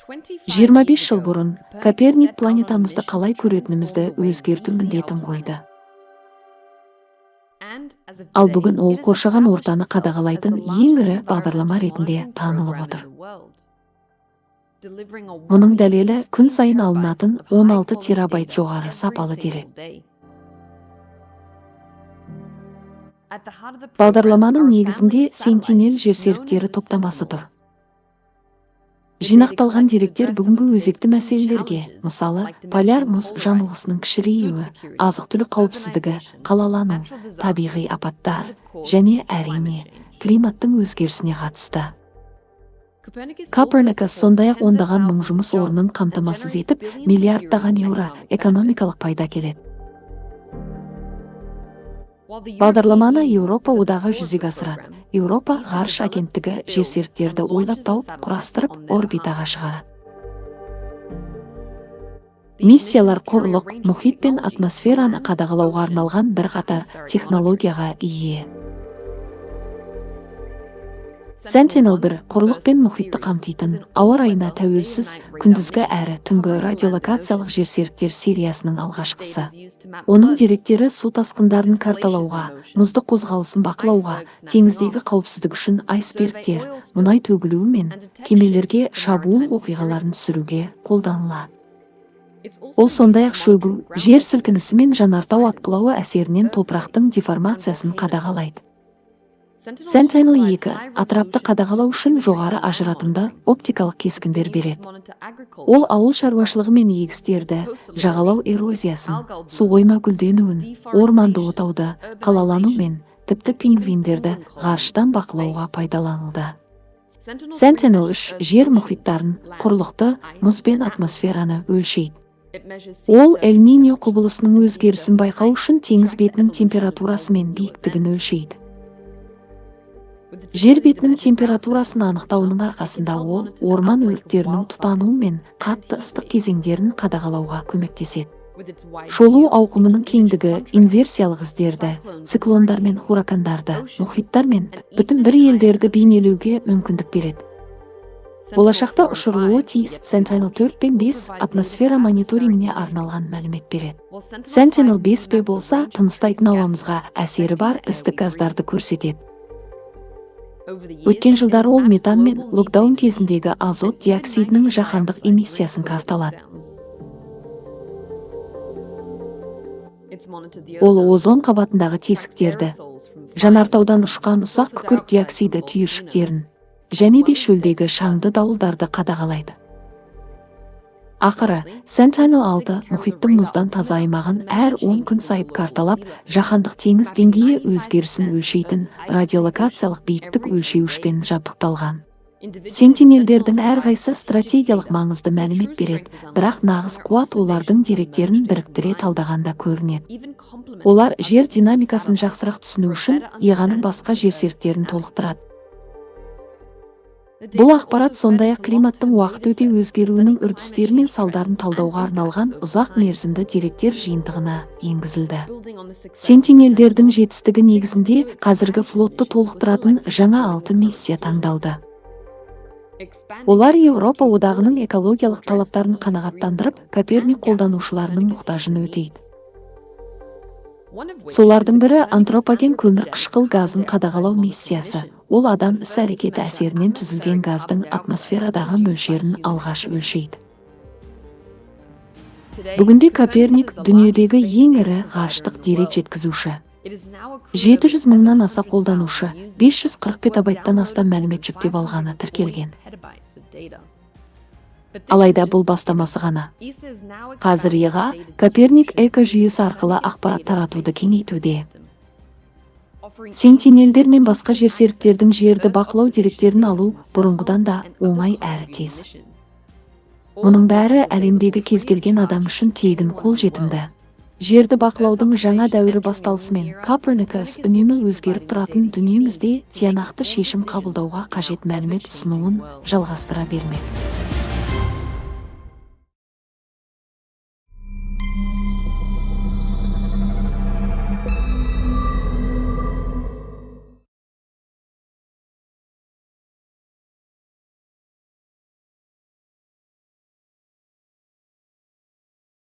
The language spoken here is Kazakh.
25 жыл бұрын Коперник планетамызды қалай көретінімізді өзгерту міндетін қойды. Ал бүгін ол қоршаған ортаны қадағалайтын ең ірі бағдарлама ретінде танылып отыр. Мұның дәлелі күн сайын алынатын 16 терабайт жоғары сапалы дерек. Бағдарламаның негізінде Sentinel жерсеріктері топтамасы тұр. Жинақталған деректер бүгінгі өзекті мәселелерге, мысалы, поляр мұз жамылғысының кішіреюі, азық-түлік қауіпсіздігі, қалалану, табиғи апаттар және әрине климаттың өзгерісіне қатысты. Коперникус сондай-ақ ондаған мың жұмыс орнын қамтамасыз етіп, миллиардтаған еуро экономикалық пайда келеді. Бағдарламаны Еуропа одағы жүзеге асырады. Еуропа ғарыш агенттігі жерсеріктерді ойлап тауып, құрастырып, орбитаға шығарады. Миссиялар құрлық, мұхит пен атмосфераны қадағалауға арналған бірқатар технологияға ие. Sentinel-1 құрлық пен мұхитты қамтитын, ауа райына тәуелсіз, күндізгі әрі түнгі радиолокациялық жерсеріктер сериясының алғашқысы. Оның деректері су тасқындарын карталауға, мұзды қозғалысын бақылауға, теңіздегі қауіпсіздік үшін айсбергтер, мұнай төгілуі мен кемелерге шабуыл оқиғаларын түсіруге қолданылады. Ол сондай-ақ шөгу, жер сілкінісі мен жанартау атқылауы әсерінен топырақтың деформациясын қадағалайды. Sentinel-2 атырапты қадағалау үшін жоғары ажыратымды оптикалық кескіндер береді. Ол ауыл шаруашылығы мен егістерді, жағалау эрозиясын, су қойма гүлденуін, орманды отауды, қалалану мен тіпті пингвиндерді ғарыштан бақылауға пайдаланылды. Sentinel-3 жер мұхиттарын, құрлықты, мұз бен атмосфераны өлшейді. Ол Эль-Ниньо құбылысының өзгерісін байқау үшін теңіз бетінің температурасы мен биіктігін өлшейді. Жер бетінің температурасын анықтауының арқасында ол орман өрттерінің тұтануы мен қатты ыстық кезеңдерін қадағалауға көмектеседі. Шолу ауқымының кеңдігі инверсиялық іздерді, циклондар мен хуракандарды, мұхиттар мен бүтін бір елдерді бейнелеуге мүмкіндік береді. Болашақта ұшырылуы тиіс Sentinel-4 пен 5 атмосфера мониторингіне арналған мәлімет береді. Sentinel-5 болса, тыныстайтын ауамызға әсері бар істік газдарды көрсетеді. Өткен жылдары ол метан мен локдаун кезіндегі азот диоксидінің жаһандық эмиссиясын карталады. Ол озон қабатындағы тесіктерді, жанартаудан ұшқан ұсақ күкірт диоксиді түйіршіктерін және де шөлдегі шаңды дауылдарды қадағалайды. Ақыры, Sentinel-6 мұхиттың мұздан таза аймағын әр 10 күн сайын карталап, жаһандық теңіз деңгейі өзгерісін өлшейтін радиолокациялық биіктік өлшеуішпен жабдықталған. Sentinelдердің әрқайсысы стратегиялық маңызды мәлімет береді, бірақ нағыз қуат олардың деректерін біріктіре талдағанда көрінеді. Олар жер динамикасын жақсырақ түсіну үшін иығаның басқа жерсеріктерін толықтырады. Бұл ақпарат сондай-ақ климаттың уақыт өте өзгеруінің үрдістері мен салдарын талдауға арналған ұзақ мерзімді деректер жиынтығына енгізілді. Sentinelдердің жетістігі негізінде қазіргі флотты толықтыратын жаңа 6 миссия таңдалды. Олар Еуропа одағының экологиялық талаптарын қанағаттандырып, Коперник қолданушыларының мұқтажын өтейді. Солардың бірі антропоген көмір қышқыл газын қадағалау миссиясы. Ол адам іс-әрекеті әсерінен түзілген газдың атмосферадағы мөлшерін алғаш өлшейді. Бүгінде Коперник дүниедегі ең ірі ғарыштық дерек жеткізуші. 700 мыңнан аса қолданушы, 540 петабайттан астам мәлімет жүктеп алғаны тіркелген. Алайда бұл бастамасы ғана. Қазір ESA Коперник экожүйесі арқылы ақпарат таратуды кеңейтуде. Sentinelдер мен басқа жерсеріктердің жерді бақылау деректерін алу бұрынғыдан да оңай әрі тез. Мұның бәрі әлемдегі кез келген адам үшін тегін қолжетімді. Жерді бақылаудың жаңа дәуірі басталысымен Коперникус үнемі өзгеріп тұратын дүниемізде тиянақты шешім қабылдауға қажет мәлімет ұсынуын жалғастыра бермек.